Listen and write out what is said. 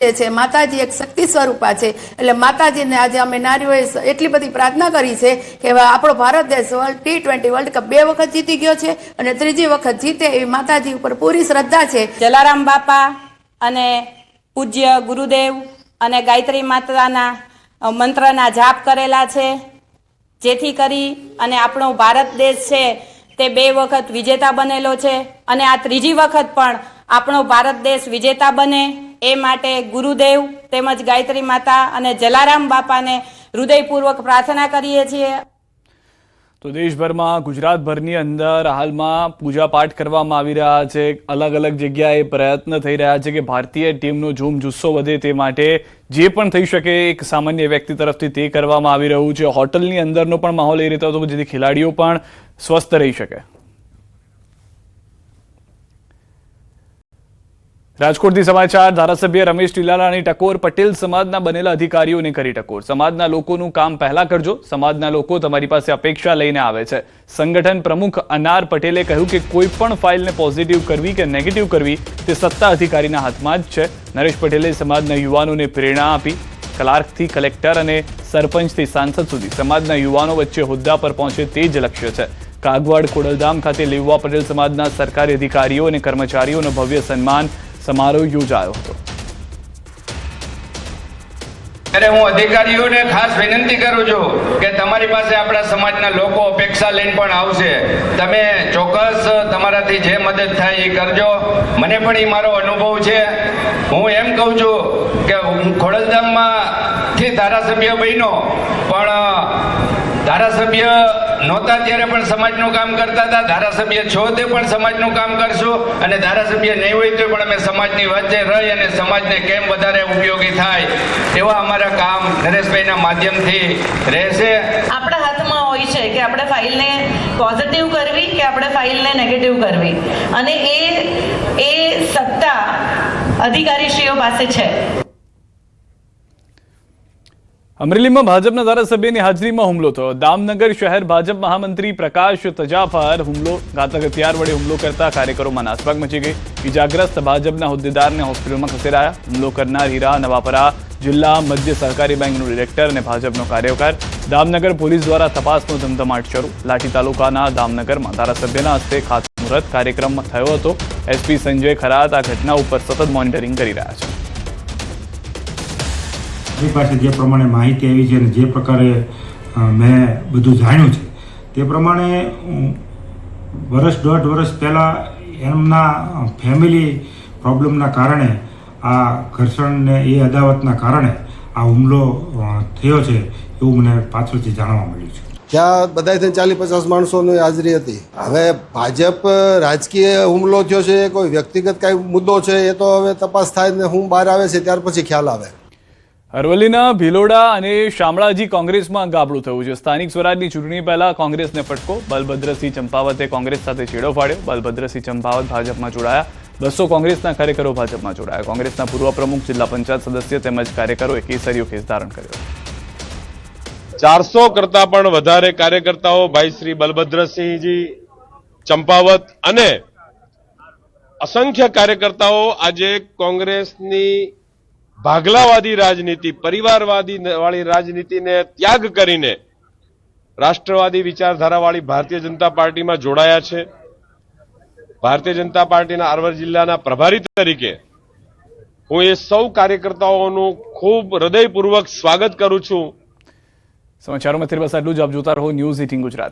છે માતાજી એક શક્તિ સ્વરૂપા છે એટલે માતાજીને આજે અમે નારીઓએ એટલી બધી પ્રાર્થના કરી છે કે આપણો ભારત દેશ T20 વર્લ્ડ કપ 2 વખત જીતી ગયો છે અને ત્રીજી વખત જીતે એવી માતાજી ઉપર પૂરી શ્રદ્ધા છે। જલારામ બાપા અને પૂજ્ય ગુરુદેવ અને ગાયત્રી માતાના મંત્રના જાપ કરેલા છે જેથી કરી અને આપણો ભારત દેશ છે તે 2 વખત વિજેતા બનેલો છે અને આ ત્રીજી વખત પણ આપણો ભારત દેશ વિજેતા બને એ માટે ગુરુદેવ તેમજ ગાયત્રી માતા અને જલારામ બાપાને હૃદયપૂર્વક પ્રાર્થના કરીએ છીએ। તો દેશભરમાં ગુજરાતભરની અંદર હાલમાં પૂજાપાઠ કરવામાં આવી રહ્યા છે। અલગ અલગ જગ્યાએ પ્રયત્ન થઈ રહ્યા છે કે ભારતીય ટીમનો જોમ જુસ્સો વધે તે માટે જે પણ થઈ શકે એક સામાન્ય વ્યક્તિ તરફથી તે કરવામાં આવી રહ્યું છે। હોટલની અંદરનો પણ માહોલ એ રીતે હતો જેથી ખેલાડીઓ પણ સ્વસ્થ રહી શકે। રાજકોટથી સમાચાર। ધારાસભ્ય રમેશ ટીલાલાની ટકોર પટેલ સમાજના બનેલા અધિકારીઓને કરી ટકોર। સમાજના લોકોનું કામ પહેલા કરજો, સમાજના લોકો તમારી પાસે અપેક્ષા લઈને આવે છે। સંગઠન પ્રમુખ અનાર પટેલે કહ્યું કે કોઈ પણ ફાઇલને પોઝિટિવ કરવી કે નેગેટિવ કરવી તે સત્તા અધિકારીના હાથમાં જ છે। નરેશ પટેલે સમાજના યુવાનોને પ્રેરણા આપી। ક્લાર્કથી કલેક્ટર અને સરપંચથી સાંસદ સુધી સમાજના યુવાનો વચ્ચે હોદ્દા પર પહોંચે તે જ લક્ષ્ય છે। કાગવાડ ખોડલધામ ખાતે લેઉવા પટેલ સમાજના સરકારી અધિકારીઓ અને કર્મચારીઓનો ભવ્ય સન્માન समारोह योजायो હતો। ત્યારે હું અધિકારીઓને ખાસ વિનંતી કરું છું કે તમારી પાસે આપણા સમાજના લોકો અપેક્ષા લઈને પણ આવશે, તમે ચોક્કસ તમારાથી જે મદદ થાય એ કરજો। મને પણ એ મારો અનુભવ છે। હું એમ કહું છું કે હું ખોડલધામમાંથી ધારાસભ્ય બન્યો પણ ધારાસભ્ય નહોતા ત્યારે પણ સમાજનું કામ કરતા હતા, ધારાસભ્ય છો તે પણ સમાજનું કામ કરશું અને ધારાસભ્ય નહીં હોય તો પણ અમે સમાજની વચ્ચે રહી અને સમાજને કેમ વધારે ઉપયોગી થાય એવા અમારા કામ નરેશભાઈના માધ્યમથી રહેશે। આપણા હાથમાં હોય છે કે આપણે ફાઇલને પોઝિટિવ કરવી કે આપણે ફાઇલને નેગેટિવ કરવી અને એ સત્તા અધિકારીશ્રીઓ પાસે છે। અમરેલીમાં ભાજપના ધારાસભ્યની હાજરીમાં હુમલો થયો। દામનગર શહેર ભાજપ મહામંત્રી પ્રકાશ તજાફર ઘાતક હથિયાર વડે હુમલો કરતા કાર્યકરોમાં નાસભાગ મચી ગઈ। ઇજાગ્રસ્ત ભાજપના હોદ્દેદારને હોસ્પિટલમાં ખસેડાયા। હુમલો કરનાર હીરા નવાપરા જિલ્લા મધ્ય સહકારી બેંકનો ડિરેક્ટર અને ભાજપનો કાર્યકર। દામનગર પોલીસ દ્વારા તપાસનો ધમધમાટ શરૂ। લાઠી તાલુકાના દામનગરમાં ધારાસભ્યના હસ્તે ખાતમુહૂર્ત કાર્યક્રમ થયો હતો। એસપી સંજય ખરાત આ ઘટના ઉપર સતત મોનિટરિંગ કરી રહ્યા છે। મારી પાસે જે પ્રમાણે માહિતી આવી છે અને જે પ્રકારે મેં બધું જાણ્યું છે તે પ્રમાણે દોઢ વર્ષ પહેલાં એમના ફેમિલી પ્રોબ્લેમના કારણે આ ઘર્ષણને એ અદાવતના કારણે આ હુમલો થયો છે એવું મને પાછળથી જાણવા મળ્યું છે। ત્યાં બધા થઈને 40-50 માણસોની હાજરી હતી। હવે ભાજપ રાજકીય હુમલો થયો છે, કોઈ વ્યક્તિગત કાંઈ મુદ્દો છે એ તો હવે તપાસ થાય ને હું બહાર આવે છે ત્યાર પછી ખ્યાલ આવે। અરવલ્લીના ભિલોડા અને શામળાજી કોંગ્રેસમાં ગાબડું થયું છે। સ્થાનિક સ્વરાજની ચૂંટણી પહેલા કોંગ્રેસને ફટકો। બલભદ્રસિંહ ચંપાવતે કોંગ્રેસ સાથે છેડો ફાડ્યો। બલભદ્રસિંહ ચંપાવત ભાજપમાં જોડાયા। 200 કોંગ્રેસના કાર્યકરો ભાજપમાં જોડાયા। કોંગ્રેસના પૂર્વ પ્રમુખ, જિલ્લા પંચાયત સદસ્ય તેમજ કાર્યકરોએ કેસરીયો ખેસ ધારણ કર્યો। 400 કરતા પણ વધારે કાર્યકર્તાઓ ભાઈ શ્રી બલભદ્રસિંહજી ચંપાવત અને અસંખ્ય કાર્યકર્તાઓ આજે કોંગ્રેસની ભાગલાવાદી રાજનીતિ, પરિવારવાદી વાળી રાજનીતિને ત્યાગ કરીને રાષ્ટ્રવાદી વિચારધારાવાળી ભારતીય જનતા પાર્ટીમાં જોડાયા છે। ભારતીય જનતા પાર્ટીના અરવલ્લી જિલ્લાના પ્રભારી તરીકે હું એ સૌ કાર્યકર્તાઓનું ખૂબ હૃદયપૂર્વક સ્વાગત કરું છું। સમાચારોમાં બસ આટલું જ। આપ જોતા રહો ન્યૂઝ 18 ગુજરાત।